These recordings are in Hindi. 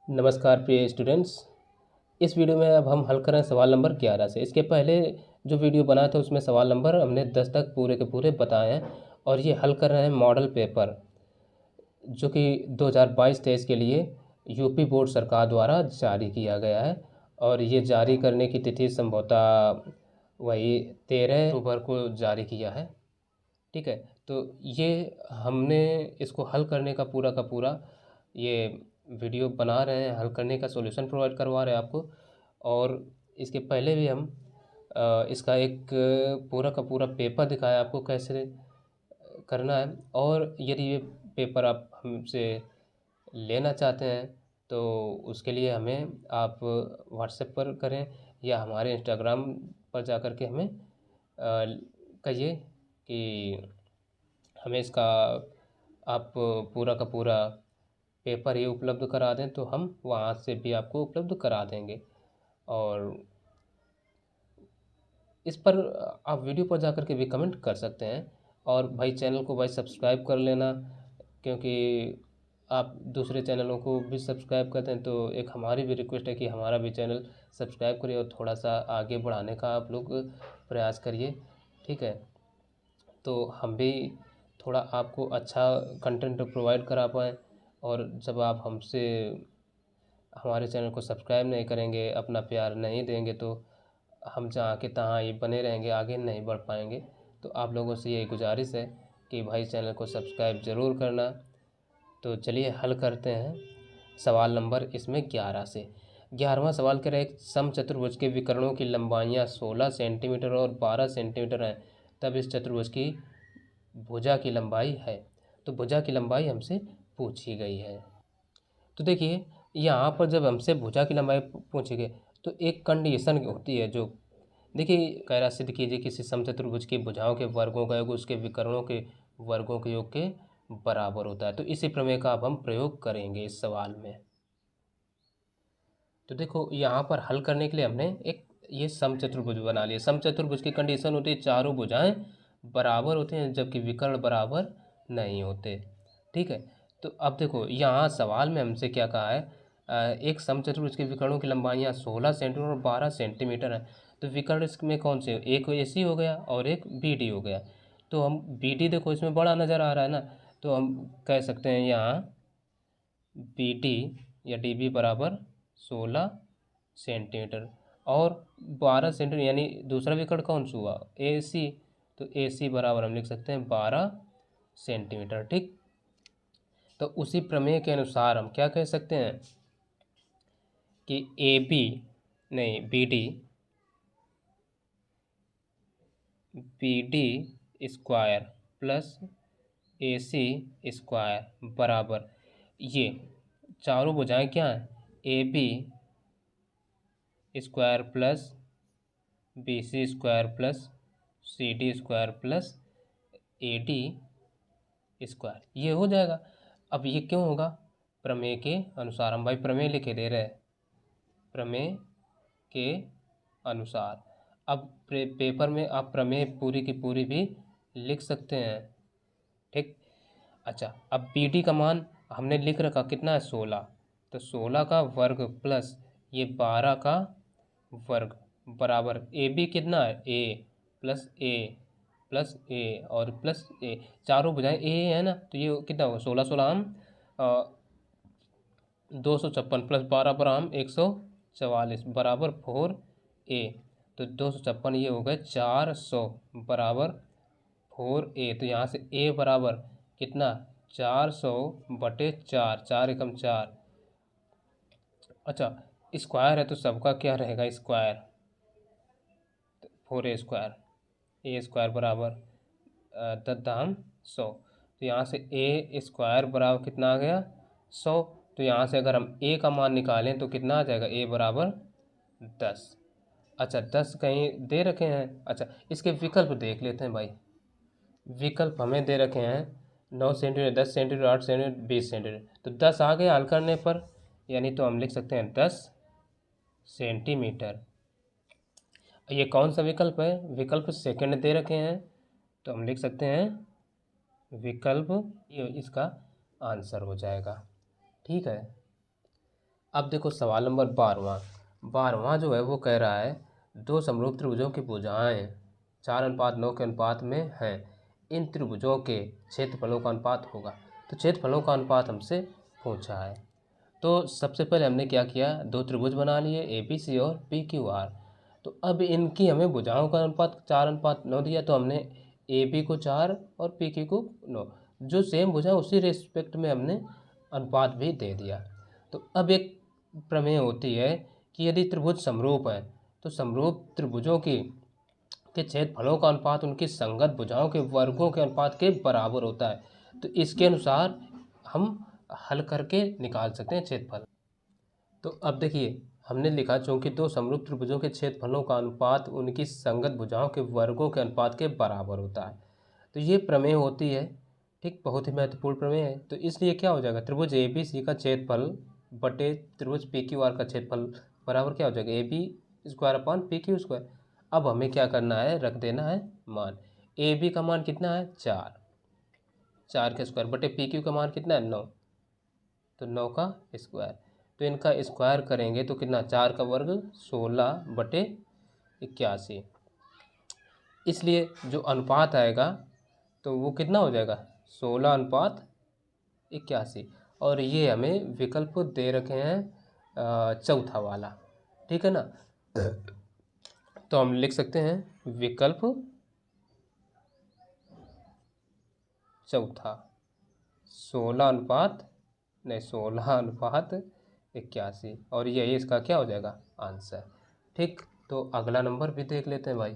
नमस्कार प्रिय स्टूडेंट्स। इस वीडियो में अब हम हल करें सवाल नंबर 11 से। इसके पहले जो वीडियो बना था उसमें सवाल नंबर हमने 10 तक पूरे के पूरे बताए हैं और ये हल कर रहे हैं मॉडल पेपर जो कि 2022-23 के लिए यूपी बोर्ड सरकार द्वारा जारी किया गया है। और ये जारी करने की तिथि संभवतः वही 13 अक्टूबर को जारी किया है। ठीक है, तो ये हमने इसको हल करने का पूरा ये वीडियो बना रहे हैं, हल करने का सॉल्यूशन प्रोवाइड करवा रहे हैं आपको। और इसके पहले भी हम इसका एक पूरा का पूरा पेपर दिखाया आपको कैसे करना है। और यदि ये पेपर आप हमसे लेना चाहते हैं तो उसके लिए हमें आप व्हाट्सएप पर करें या हमारे इंस्टाग्राम पर जा कर के हमें कहिए कि हमें इसका आप पूरा का पूरा पेपर ही उपलब्ध करा दें, तो हम वहाँ से भी आपको उपलब्ध करा देंगे। और इस पर आप वीडियो पर जाकर के भी कमेंट कर सकते हैं। और भाई चैनल को भाई सब्सक्राइब कर लेना, क्योंकि आप दूसरे चैनलों को भी सब्सक्राइब करते हैं तो एक हमारी भी रिक्वेस्ट है कि हमारा भी चैनल सब्सक्राइब करिए और थोड़ा सा आगे बढ़ाने का आप लोग प्रयास करिए। ठीक है, तो हम भी थोड़ा आपको अच्छा कंटेंट प्रोवाइड करा पाएँ। और जब आप हमसे हमारे चैनल को सब्सक्राइब नहीं करेंगे, अपना प्यार नहीं देंगे, तो हम जहाँ के तहाँ ही बने रहेंगे, आगे नहीं बढ़ पाएंगे। तो आप लोगों से यही गुजारिश है कि भाई चैनल को सब्सक्राइब ज़रूर करना। तो चलिए हल करते हैं सवाल नंबर इसमें 11 से। 11वां सवाल कह रहा है एक समचतुर्भुज के विकर्णों की लंबाइयाँ 16 सेंटीमीटर और 12 सेंटीमीटर हैं, तब इस चतुर्भुज की भुजा की लंबाई है। तो भुजा की लंबाई हमसे पूछी गई है। तो देखिए, यहाँ पर जब हमसे भुजा की लंबाई पूछी गई तो एक कंडीशन होती है जो देखिए कह रहा सिद्ध कीजिए किसी समचतुर्भुज की भुजाओं के वर्गों का योग उसके विकर्णों के वर्गों के योग के बराबर होता है। तो इसी प्रमेय का अब हम प्रयोग करेंगे इस सवाल में। तो देखो यहाँ पर हल करने के लिए हमने एक ये समचतुर्भुज बना लिया। समचतुर्भुज की कंडीशन होती है चारों भुजाएं बराबर होते हैं जबकि विकर्ण बराबर नहीं होते। ठीक है, तो अब देखो यहाँ सवाल में हमसे क्या कहा है, एक समचतुर्भुज के विकर्णों की लंबाइयाँ 16 सेंटीमीटर और 12 सेंटीमीटर है। तो विकर्ण इसमें कौन से, एक AC हो गया और एक BD हो गया। तो हम BD देखो इसमें बड़ा नज़र आ रहा है ना, तो हम कह सकते हैं यहाँ BD या DB बराबर 16 सेंटीमीटर और 12 सेंटीमीटर, यानी दूसरा विकर्ण कौन सा हुआ, AC। तो AC बराबर हम लिख सकते हैं 12 सेंटीमीटर। ठीक, तो उसी प्रमेय के अनुसार हम क्या कह सकते हैं कि AB नहीं BD square plus AC square बराबर, ये चारों भुजाएं क्या हैं, AB square plus BC square plus CD square plus AD square, ये हो जाएगा। अब ये क्यों होगा, प्रमेय के अनुसार। हम भाई प्रमेय लिखे दे रहे हैं, प्रमेय के अनुसार। अब पेपर में आप प्रमेय पूरी की पूरी भी लिख सकते हैं। ठीक, अच्छा, अब BD का मान हमने लिख रखा कितना है, 16। तो 16 का वर्ग प्लस ये 12 का वर्ग बराबर AB कितना है, A प्लस ए और प्लस ए, चारों भुजाएं ए है ना, तो ये कितना होगा, 16 16 हम 256 प्लस 12 पर हम 144 बराबर 4A। तो 256 ये हो गए 400 बराबर 4A। तो यहाँ से A बराबर कितना, 400/4, 4 एकम 4। अच्छा, स्क्वायर है तो सबका क्या रहेगा, square, 4A square, A square बराबर 100। तो यहाँ से A स्क्वायर बराबर कितना आ गया, 100। तो यहाँ से अगर हम A का मान निकालें तो कितना आ जाएगा, A बराबर 10। अच्छा, 10 कहीं दे रखे हैं। अच्छा, इसके विकल्प देख लेते हैं भाई। विकल्प हमें दे रखे हैं 9 सेंटीमीटर, 10 सेंटीमीटर, 8 सेंटीमीटर, 20 सेंटीमीटर। तो 10 आ गया हल करने पर, यानी तो हम लिख सकते हैं 10 सेंटीमीटर। ये कौन सा विकल्प है, विकल्प सेकंड दे रखे हैं, तो हम लिख सकते हैं विकल्प, ये इसका आंसर हो जाएगा। ठीक है, अब देखो सवाल नंबर 12वां जो है वो कह रहा है दो समरूप त्रिभुजों की भुजाएं 4:9 के अनुपात में हैं, इन त्रिभुजों के क्षेत्रफलों का अनुपात होगा। तो क्षेत्रफलों का अनुपात हमसे पूछा है। तो सबसे पहले हमने क्या किया, दो त्रिभुज बना लिए ABC और PQR। तो अब इनकी हमें भुजाओं का अनुपात 4:9 दिया, तो हमने AB को 4 और PQ को 9, जो सेम भुजा उसी रेस्पेक्ट में हमने अनुपात भी दे दिया। तो अब एक प्रमेय होती है कि यदि त्रिभुज समरूप है तो समरूप त्रिभुजों की के क्षेत्रफलों का अनुपात उनकी संगत भुजाओं के वर्गों के अनुपात के बराबर होता है। तो इसके अनुसार हम हल करके निकाल सकते हैं क्षेत्रफल। तो अब देखिए हमने लिखा चूंकि दो समरूप त्रिभुजों के क्षेत्रफलों का अनुपात उनकी संगत भुजाओं के वर्गों के अनुपात के बराबर होता है। तो ये प्रमेय होती है, ठीक, बहुत ही महत्वपूर्ण प्रमेय है। तो इसलिए क्या हो जाएगा, त्रिभुज ABC का क्षेत्रफल बटे त्रिभुज PQR का क्षेत्रफल बराबर क्या हो जाएगा, AB² / PQ²। अब हमें क्या करना है, रख देना है मान। AB का मान कितना है 4, 4 का स्क्वायर बटे PQ का मान कितना है 9, तो 9 का स्क्वायर। तो इनका स्क्वायर करेंगे तो कितना, 4 का वर्ग 16/81। इसलिए जो अनुपात आएगा तो वो कितना हो जाएगा 16:81। और ये हमें विकल्प दे रखे हैं चौथा वाला, ठीक है ना। तो हम लिख सकते हैं विकल्प चौथा 16:81, और यही इसका क्या हो जाएगा आंसर। ठीक, तो अगला नंबर भी देख लेते हैं भाई।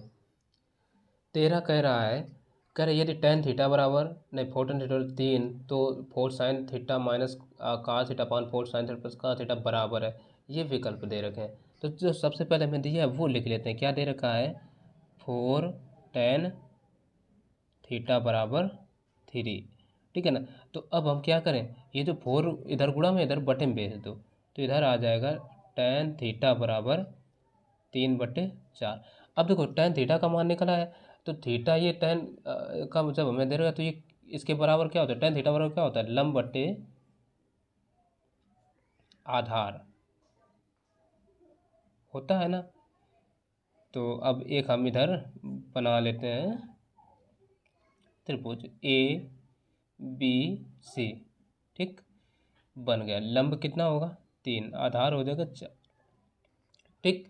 13 कह रहा है यदि tan थीटा बराबर नहीं 4 tan थीटा 3, तो 4 sin theta minus cos theta upon 4 sin theta plus cos theta बराबर है। ये विकल्प दे रखे हैं। तो जो सबसे पहले हमें दिया है वो लिख लेते हैं। क्या दे रखा है, 4 tan थीटा बराबर 3, ठीक है ना। तो अब हम क्या करें, ये जो 4 इधर गुणा में इधर बटे में भेज दो, तो इधर आ जाएगा tan थीटा बराबर 3/4। अब देखो tan थीटा का मान निकला है, तो थीटा ये tan का जब हमें दे रहा है तो ये इसके बराबर क्या होता है, tan थीटा बराबर क्या होता है, लंब बटे आधार होता है ना। तो अब एक हम इधर बना लेते हैं त्रिभुज ABC, ठीक, बन गया। लंब कितना होगा 3, आधार हो जाएगा 4, ठीक।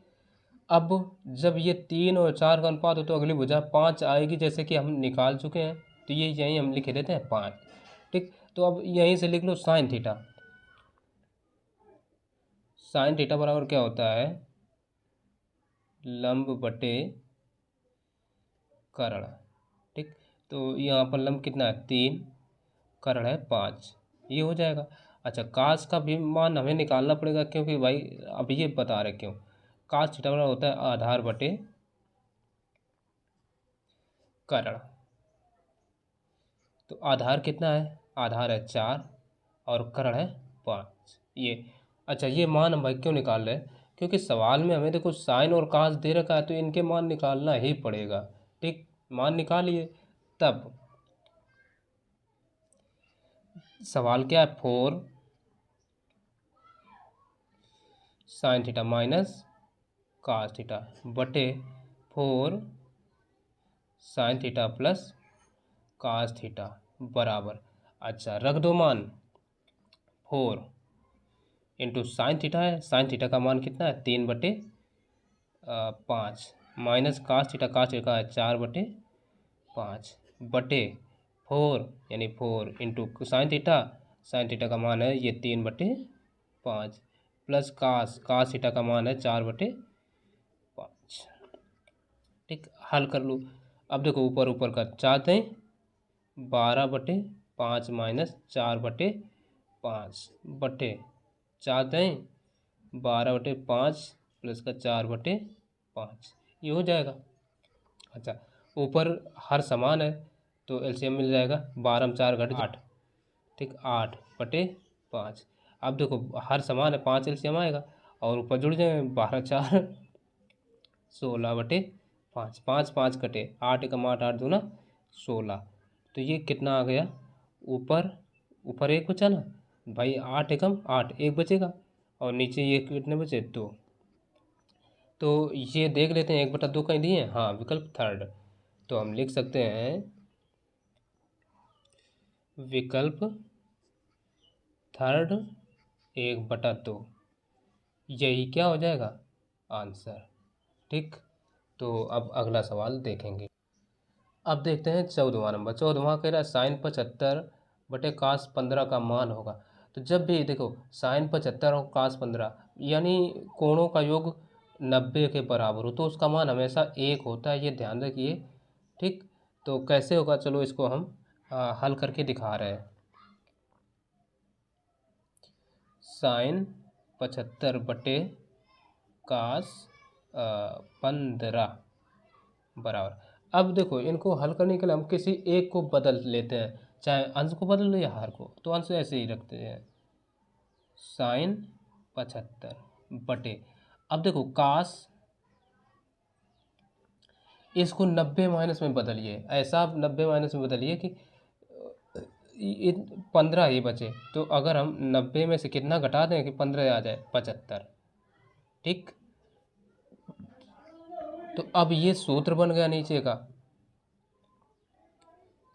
अब जब ये 3 और 4 का अनुपात हो तो अगली भुजा 5 आएगी, जैसे कि हम निकाल चुके हैं। तो ये यहीं हम लिख देते हैं 5, ठीक। तो अब यहीं से लिख लो साइन थीटा। साइन थीटा बराबर क्या होता है, लंब बटे कर्ण, ठीक। तो यहाँ पर लंब कितना है 3, कर्ण है 5, ये हो जाएगा। अच्छा, कास का भी मान हमें निकालना पड़ेगा, क्योंकि भाई अब ये बता रहे क्यों, कास थीटा बराबर होता है आधार बटे कर्ण। तो आधार कितना है, आधार है 4 और कर्ण है 5, ये। अच्छा, ये मान हम भाई क्यों निकाल रहे हैं, क्योंकि सवाल में हमें देखो साइन और कास दे रखा है, तो इनके मान निकालना ही पड़ेगा, ठीक। मान निकालिए। तब सवाल क्या है, 4 sine theta minus cos theta बटे 4 sine theta plus cos theta बराबर, अच्छा रख दो मान 4 इंटू साइन थीटा है, साइन थीटा का मान कितना है 3/5, माइनस कास थीटा है 4/5 बटे 4, यानी 4 इंटू साइन थीटा का मान है ये 3/5 प्लस कास थीटा का मान है 4/5, ठीक। हल कर लूँ। अब देखो ऊपर ऊपर का 4 दें 12/5 माइनस 4/5 बटे 4 दें 12/5 प्लस का 4/5, ये हो जाएगा। अच्छा, ऊपर हर समान है तो एलसीएम मिल जाएगा, 12 में 4 घट 8, ठीक, 8/5। अब देखो हर समान है, 5 एलसीएम आएगा और ऊपर जुड़ जाए 12 4 16/5, 5 5 कटे 8 एकम 8, 8 दूना 16। तो ये कितना आ गया, ऊपर ऊपर एक बचा ना भाई, 8 एकम 8, एक बचेगा और नीचे ये कितने बचे 2। तो ये देख लेते हैं 1/2 कहीं दिए हैं, हाँ विकल्प थर्ड। तो हम लिख सकते हैं विकल्प थर्ड 1/2, यही क्या हो जाएगा आंसर। ठीक, तो अब अगला सवाल देखेंगे। अब देखते हैं 14वां नंबर। 14वां कह रहा है sin 75/cos 15 का मान होगा। तो जब भी देखो sin 75 और cos 15 यानी कोणों का योग 90 के बराबर हो तो उसका मान हमेशा 1 होता है, ये ध्यान रखिए। ठीक, तो कैसे होगा, चलो इसको हम हल करके दिखा रहे हैं। sin 75/cos 15 बराबर। अब देखो इनको हल करने के लिए हम किसी एक को बदल लेते हैं, चाहे अंश को बदल लो या हर को, तो अंश ऐसे ही रखते हैं sin 75 अब देखो कास, इसको 90 माइनस में बदलिए, ऐसा आप 90 माइनस में बदलिए कि 15 ही बचे। तो अगर हम 90 में से कितना घटा दें कि 15 आ जाए 75। ठीक, तो अब ये सूत्र बन गया नीचे का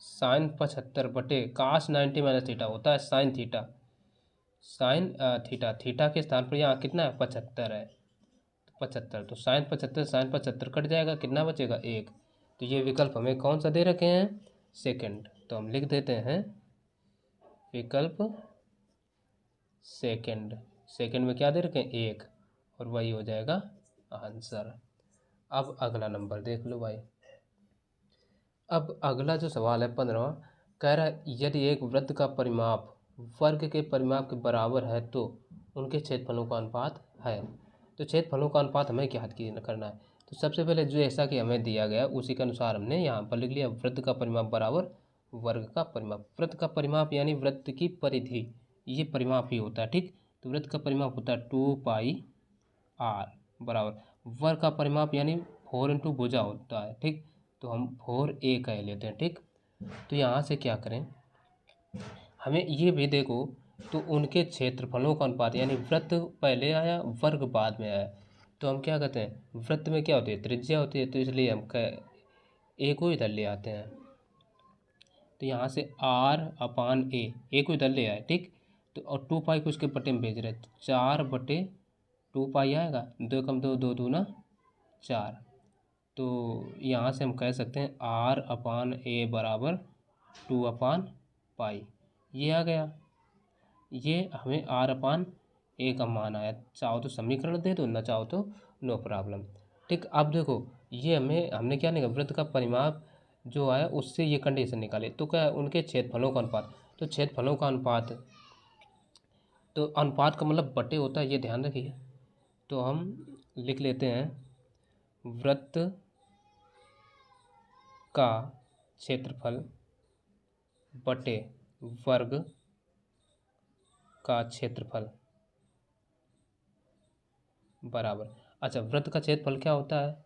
sin 75/cos 90 माइनस थीटा होता है साइन थीटा। साइन थीटा के स्थान पर यहाँ कितना है 75 है, 75। तो sin 75 कट जाएगा, कितना बचेगा 1। तो ये विकल्प हमें कौन सा दे रखे हैं सेकंड। तो हम लिख देते हैं विकल्प सेकंड। सेकंड में क्या दे रखे हैं 1, और वही हो जाएगा आंसर। अब अगला नंबर देख लो भाई। अब अगला जो सवाल है 15वां, कह रहा है यदि एक वृत्त का परिमाप वर्ग के परिमाप के बराबर है तो उनके क्षेत्रफलों का अनुपात है। तो क्षेत्रफलों का अनुपात हमें क्या करना है। तो सबसे पहले जो ऐसा कि हमें दिया गया उसी के अनुसार हमने यहाँ पर लिख लिया वृत्त का परिमाप बराबर वर्ग का परिमाप। वृत्त का परिमाप यानी वृत्त की परिधि, ये परिमाप ही होता है। ठीक, तो वृत्त का परिमाप होता है 2πr बराबर वर्ग का परिमाप यानी 4 × भुजा होता है। ठीक, तो हम 4a कह लेते हैं। ठीक, तो यहाँ से क्या करें, हमें ये भी देखो तो उनके क्षेत्रफलों का अनुपात यानी वृत्त पहले आया वर्ग बाद में आया। तो हम क्या कहते हैं वृत्त में क्या होती है त्रिज्या होती है, तो इसलिए हम ए को इधर ले आते हैं। तो यहाँ से r/a को इधर ले आए। ठीक, तो और 2π को उसके बटे में भेज रहे हैं, तो 4/2π आएगा, 2 कम 2 2 दूना 4। तो यहाँ से हम कह सकते हैं r/a बराबर 2/π, ये आ गया। ये हमें r/a का मान आया। चाहो तो समीकरण दे दो, ना चाहो तो नो प्रॉब्लम। ठीक, अब देखो ये हमने क्या निकाला वृत्त का परिमाप जो आया उससे ये कंडीशन निकाले, तो क्या है उनके क्षेत्रफलों का अनुपात। तो क्षेत्रफलों का अनुपात, तो अनुपात का मतलब बटे होता है, ये ध्यान रखिए। तो हम लिख लेते हैं वृत्त का क्षेत्रफल बटे वर्ग का क्षेत्रफल बराबर। अच्छा, वृत्त का क्षेत्रफल क्या होता है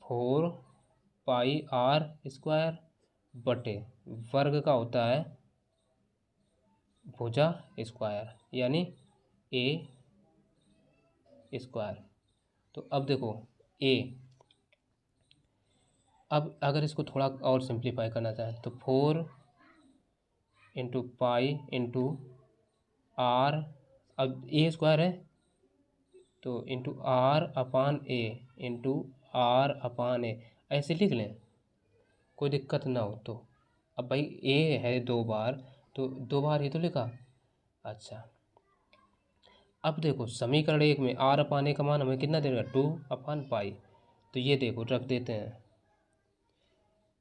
4πr² बटे वर्ग का होता है भुजा स्क्वायर यानी a²। तो अब देखो a, अब अगर इसको थोड़ा और सिंप्लीफाई करना चाहें तो 4 × π × r, अब a² है तो r/a × r/a ऐसे लिख लें, कोई दिक्कत ना हो तो। अब भाई a है 2 बार, तो 2 बार ही तो लिखा। अच्छा, अब देखो समीकरण 1 में r/a का मान हमें कितना देगा 2/π, तो ये देखो रख देते हैं,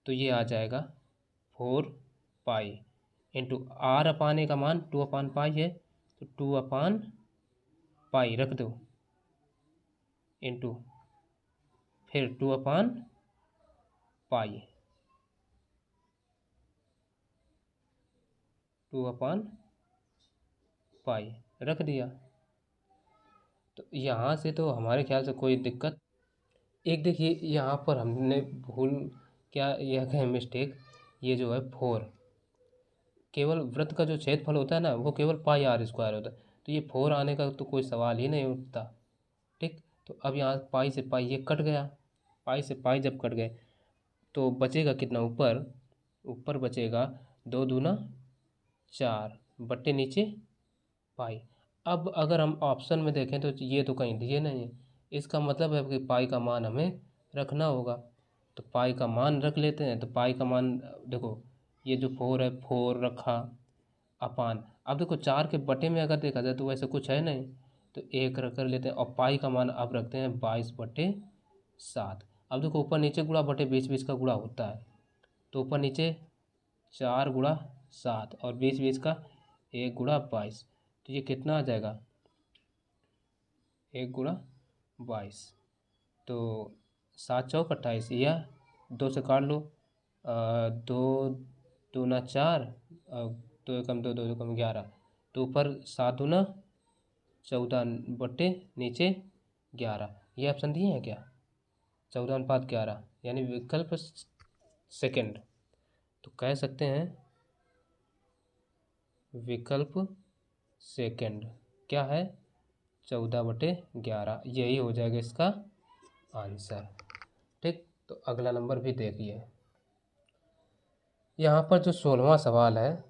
तो ये आ जाएगा 4π × r/a का मान 2/π है, तो 2/π रख दो इंटू फिर 2/π 2/π रख दिया। तो यहाँ से तो हमारे ख्याल से कोई दिक्कत। एक देखिए यहाँ पर हमने भूल क्या यह है मिस्टेक, ये जो है 4 केवल वृत्त का जो क्षेत्रफल होता है ना वो केवल πr² होता है, तो ये 4 आने का तो कोई सवाल ही नहीं उठता। ठीक, तो अब यहाँ पाई से पाई ये कट गया, पाई से पाई जब कट गए तो बचेगा कितना, ऊपर ऊपर बचेगा 2 दूना 4 बट्टे नीचे पाई। अब अगर हम ऑप्शन में देखें तो ये तो कहीं दिए नहीं है, इसका मतलब है कि पाई का मान हमें रखना होगा। तो पाई का मान रख लेते हैं। तो पाई का मान देखो, ये जो 4 है 4 रखा अपान, अब देखो 4 के बटे में अगर देखा जाए तो वैसे कुछ है नहीं, तो 1 रख कर लेते हैं और पाई का मान अब रखते हैं 22/7। अब देखो ऊपर नीचे गुणा बटे बीच बीच का गुणा होता है, तो ऊपर नीचे 4 × 7 और बीच बीच का 1 × 22, तो ये कितना आ जाएगा 1 × 22। तो 7 × 4 = 28, या 2 से काट लो, 2 दूना 4, 2 एकम 2, 2 एकम 11, तो ऊपर 7 दूना 14 बट्टे नीचे 11, ये ऑप्शन दिए हैं क्या, 14/11 यानी विकल्प सेकंड। तो कह सकते हैं विकल्प सेकंड क्या है, 14/11, यही हो जाएगा इसका आंसर। ठीक, तो अगला नंबर भी देखिए। यहाँ पर जो 16वां सवाल है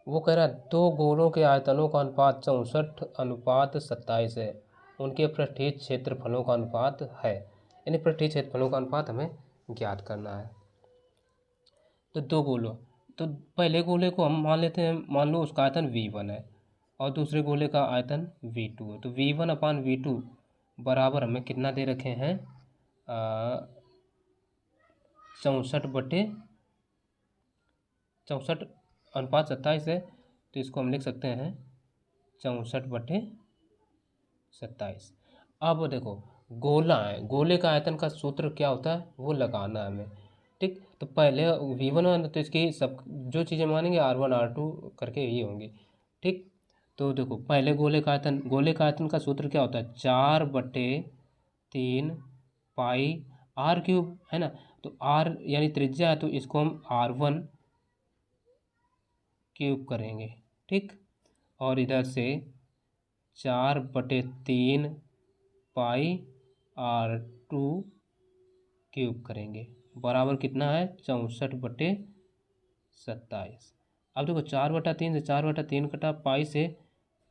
वो कह रहा है 2 गोलों के आयतनों का अनुपात 64/27 है, उनके पृष्ठीय क्षेत्रफलों का अनुपात है, यानी पृष्ठीय क्षेत्रफलों का अनुपात हमें ज्ञात करना है। तो 2 गोलों, तो पहले गोले को हम मान लेते हैं, मान लो उसका आयतन V1 है और दूसरे गोले का आयतन V2 है। तो V1/V2 बराबर हमें कितना दे रखे हैं, 64/27 है, तो इसको हम लिख सकते हैं 64/27। अब देखो गोला है, गोले का आयतन का सूत्र क्या होता है वो लगाना है हमें। ठीक, तो पहले V1 तो इसकी सब जो चीज़ें मानेंगे R1 R2 करके ही होंगी। ठीक, तो देखो पहले गोले का आयतन का सूत्र क्या होता है, 4/3 पाई R³ है ना। तो R यानी त्रिज्या है, तो इसको हम R1³ करेंगे। ठीक, और इधर से 4/3 पाई R2³ करेंगे, बराबर कितना है 64/27। अब देखो 4/3 से 4/3 कटा, पाई से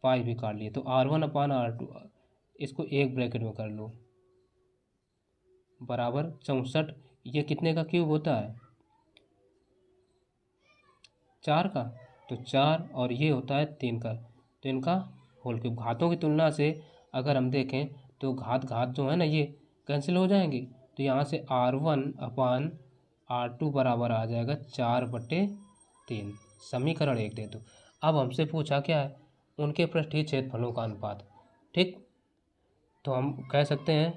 पाई भी काट लिए, तो R1/R2 इसको एक ब्रैकेट में कर लो, बराबर 64। ये कितने का क्यूब होता है, 4 का, तो 4 और ये होता है 3 का, तो इनका होल क्यूब। घातों की तुलना से अगर हम देखें तो घात जो है ना ये कैंसिल हो जाएंगी, तो यहाँ से R1/R2 बराबर आ जाएगा 4/3। समीकरण 1 दे दो। अब हमसे पूछा क्या है, उनके पृष्ठीय क्षेत्रफलों का अनुपात। ठीक, तो हम कह सकते हैं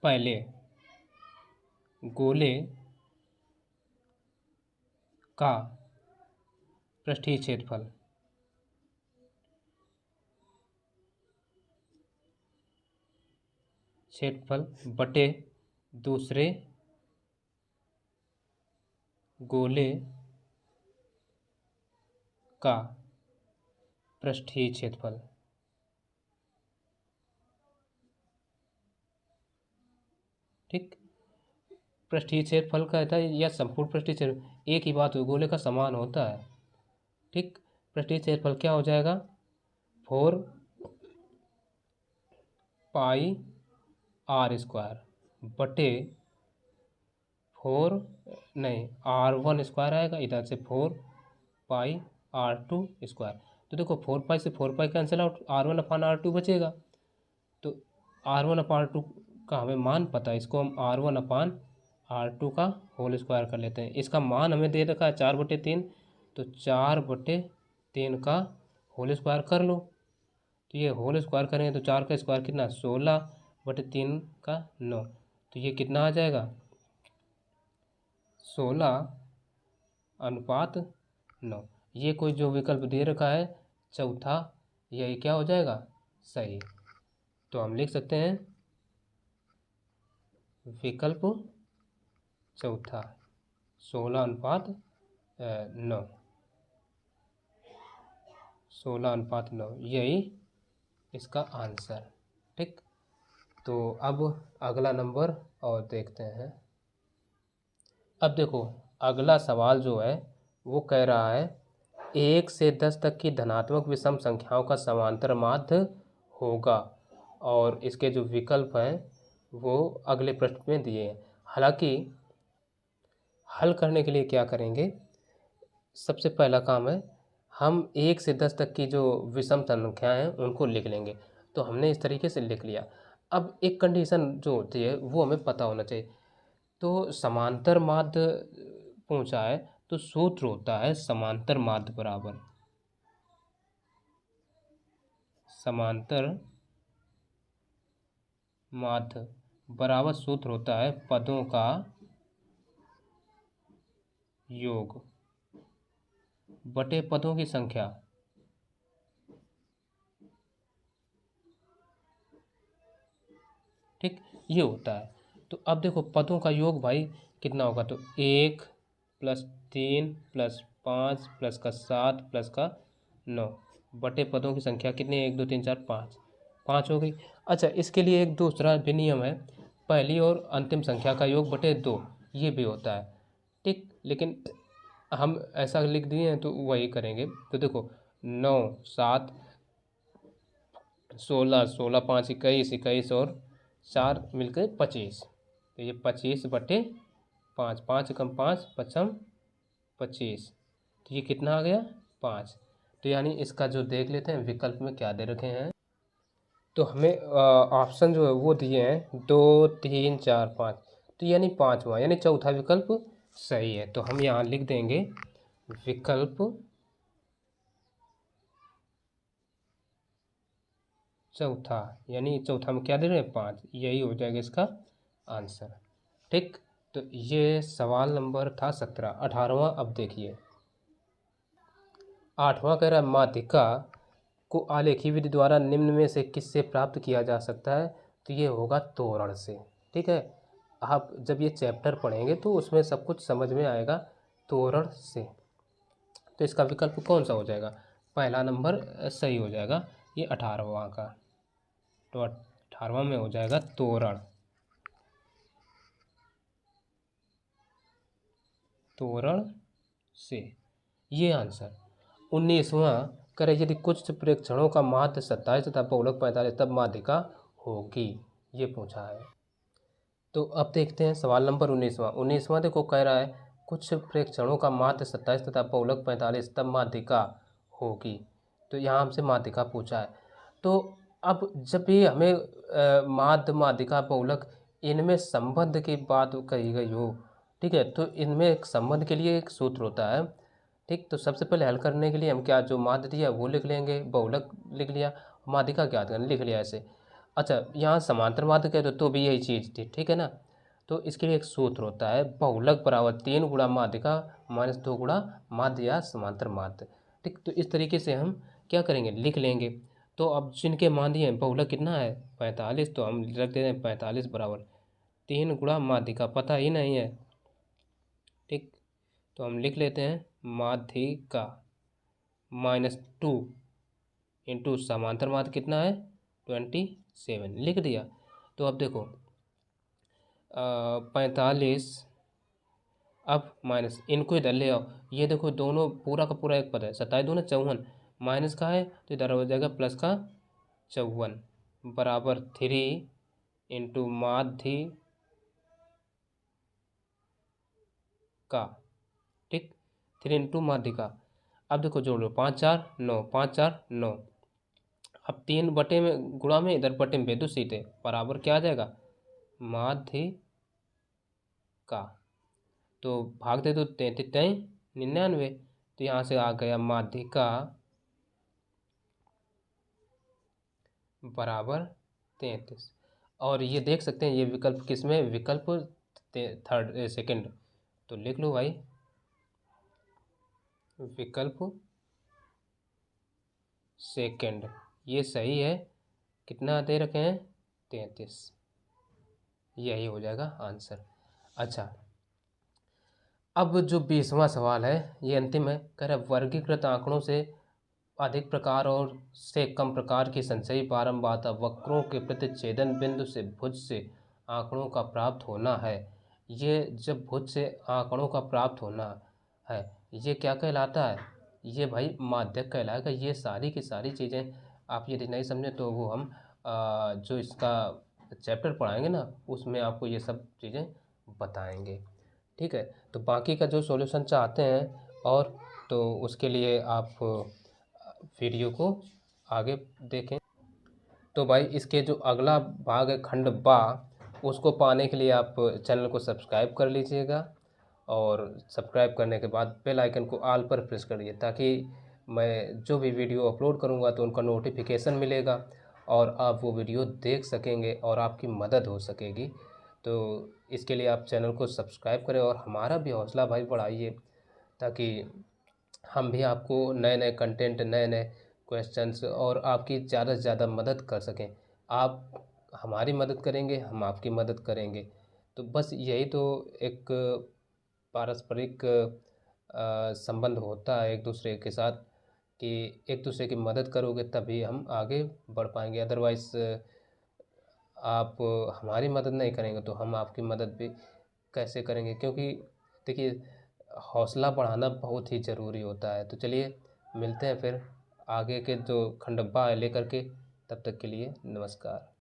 पहले गोले का पृष्ठीय क्षेत्रफल बटे दूसरे गोले का पृष्ठीय क्षेत्रफल। ठीक, पृष्ठीय क्षेत्रफल कहता है या संपूर्ण पृष्ठीय क्षेत्र एक ही बात हो, गोले का समान होता है। ठीक, पृष्ठीय क्षेत्रफल क्या हो जाएगा, 4 पाई R² बटे 4 नहीं R1² आएगा, इधर से 4 पाई R2²। तो देखो 4 पाई से 4 पाई कैंसिल आउट, R1/R2 बचेगा। तो R1/R2 का हमें मान पता है, इसको हम R1/R2 का होल स्क्वायर कर लेते हैं। इसका मान हमें दे रखा है 4/3, तो 4/3 का होल स्क्वायर कर लो। तो ये होल स्क्वायर करेंगे तो 4 का स्क्वायर कितना, 16/3 का 9, तो ये कितना आ जाएगा 16/9। ये कोई जो विकल्प दे रखा है चौथा, यही क्या हो जाएगा सही। तो हम लिख सकते हैं विकल्प चौथा 16/9, 16:9 यही इसका आंसर। ठीक, तो अब अगला नंबर और देखते हैं। अब देखो अगला सवाल जो है वो कह रहा है 1 से 10 तक की धनात्मक विषम संख्याओं का समांतर माध्य होगा, और इसके जो विकल्प हैं वो अगले पृष्ठ में दिए हैं। हालांकि हल करने के लिए क्या करेंगे, सबसे पहला काम है हम 1 से 10 तक की जो विषम संख्याएं हैं उनको लिख लेंगे। तो हमने इस तरीके से लिख लिया। अब एक कंडीशन जो होती है वो हमें पता होना चाहिए। तो समांतर माध्य पूछा है तो सूत्र होता है समांतर माध्य बराबर, समांतर माध्य बराबर सूत्र होता है पदों का योग बटे पदों की संख्या। ठीक, ये होता है। तो अब देखो पदों का योग भाई कितना होगा, तो 1 + 3 + 5 + 7 + 9 बटे पदों की संख्या कितनी, 1 2 3 4 5, 5 हो गई। अच्छा, इसके लिए एक दूसरा भी नियम है, पहली और अंतिम संख्या का योग बटे 2, ये भी होता है। ठीक, लेकिन हम ऐसा लिख दिए हैं तो वही करेंगे। तो देखो 9 7 16 16 5 21 21 और 4 मिलकर 25, तो ये 25/5, 5 कम 5 पचम 25, तो ये कितना आ गया 5। तो यानी इसका जो देख लेते हैं विकल्प में क्या दे रखे हैं। तो हमें ऑप्शन जो है वो दिए हैं 2 3 4 5, तो यानी 5 हुआ, यानी चौथा विकल्प सही है। तो हम यहाँ लिख देंगे विकल्प चौथा, यानी चौथा में क्या दे रहे हैं 5, यही हो जाएगा इसका आंसर। ठीक, तो ये सवाल नंबर था 17। 18वां अब देखिए। 8वां कह रहा है माध्यिका को आलेखी विधि द्वारा निम्न में से किससे प्राप्त किया जा सकता है, तो ये होगा तोरण से। ठीक है, आप जब ये चैप्टर पढ़ेंगे तो उसमें सब कुछ समझ में आएगा, तोरण से। तो इसका विकल्प कौन सा हो जाएगा, पहला नंबर सही हो जाएगा ये 18वां का। तो 18वां में हो जाएगा तोरण, तोरण से, ये आंसर। 19वां करे यदि कुछ प्रेक्षणों का माध्य 27 तथा बहुलक 45 तब माध्यिका होगी, ये पूछा है। तो अब देखते हैं सवाल नंबर 19वां। 19वां देखो कह रहा है कुछ प्रेक्षणों का माध्य 27 तथा बहुलक 45 तब माध्यिका होगी, तो यहाँ हमसे माध्यिका पूछा है। तो अब जब भी हमें माध्य माध्यिका बहुलक इनमें संबंध की बात कही गई हो, ठीक है, तो इनमें एक संबंध के लिए एक सूत्र होता है। ठीक, तो सबसे पहले हल करने के लिए हम क्या, जो माध्य दिया वो लिख लेंगे, बहुलक लिख लिया, माध्यिका क्या लिख लिया ऐसे। अच्छा, यहाँ समांतर माध्य कहते तो भी यही चीज़ थी, ठीक है ना। तो इसके लिए एक सूत्र होता है बहुलक बराबर 3 गुणा माध्यिका -2 गुणा माध्य या समांतर माध्य। ठीक, तो इस तरीके से हम क्या करेंगे, लिख लेंगे। तो अब जिनके मान दिए हैं बहुलक कितना है 45, तो हम रख देते हैं 45 बराबर 3 गुणा माध्यिका, पता ही नहीं है। ठीक, तो हम लिख लेते हैं माध्यिका -2 इंटू समांतर माध्य कितना है 27, लिख दिया। तो अब देखो 45, अब माइनस इनको इधर ले आओ, ये देखो दोनों पूरा का पूरा एक पद है, 27 दूना 54, माइनस का है तो इधर हो जाएगा प्लस का 54 बराबर 3 इंटू माध्य का। ठीक, 3 इंटू माध्य का। अब देखो जोड़ लो 5 4 9, 5 4 9, अब 3 बटे में गुणा में इधर बटे में भेदो सीधे बराबर क्या आ जाएगा माध्य का। तो भाग दे दो 33 99, तो यहाँ से आ गया माध्यिका बराबर 33। और ये देख सकते हैं ये विकल्प किसमें, विकल्प थर्ड सेकंड, तो लिख लो भाई विकल्प सेकंड, ये सही है। कितना दे रखे हैं 33, यही हो जाएगा आंसर। अच्छा, अब जो 20वां सवाल है ये अंतिम है, कह रहा है वर्गीकृत आंकड़ों से अधिक प्रकार और से कम प्रकार की संशयी बारंबारता वक्रों के प्रतिच्छेदन बिंदु से भुज से आंकड़ों का प्राप्त होना है। ये जब भुज से आंकड़ों का प्राप्त होना है, ये क्या कहलाता है? ये भाई माध्यक कहलाएगा। ये सारी की सारी चीज़ें आप यदि नहीं समझे तो वो हम जो इसका चैप्टर पढ़ाएंगे ना, उसमें आपको ये सब चीज़ें बताएंगे। ठीक है, तो बाकी का जो सॉल्यूशन चाहते हैं और तो उसके लिए आप वीडियो को आगे देखें। तो भाई इसके जो अगला भाग है खंड बा, उसको पाने के लिए आप चैनल को सब्सक्राइब कर लीजिएगा और सब्सक्राइब करने के बाद बेल आइकन को ऑल पर प्रेस करिए ताकि मैं जो भी वीडियो अपलोड करूंगा तो उनका नोटिफिकेशन मिलेगा और आप वो वीडियो देख सकेंगे और आपकी मदद हो सकेगी। तो इसके लिए आप चैनल को सब्सक्राइब करें और हमारा भी हौसला भाई बढ़ाइए ताकि हम भी आपको नए नए कंटेंट, नए नए क्वेश्चंस और आपकी ज़्यादा से ज़्यादा मदद कर सकें। आप हमारी मदद करेंगे, हम आपकी मदद करेंगे। तो बस यही तो एक पारस्परिक संबंध होता है एक दूसरे के साथ कि एक दूसरे की मदद करोगे तभी हम आगे बढ़ पाएंगे। अदरवाइज़ आप हमारी मदद नहीं करेंगे तो हम आपकी मदद भी कैसे करेंगे? क्योंकि देखिए, हौसला बढ़ाना बहुत ही ज़रूरी होता है। तो चलिए मिलते हैं फिर आगे के जो खंडब्बा है लेकर के, तब तक के लिए नमस्कार।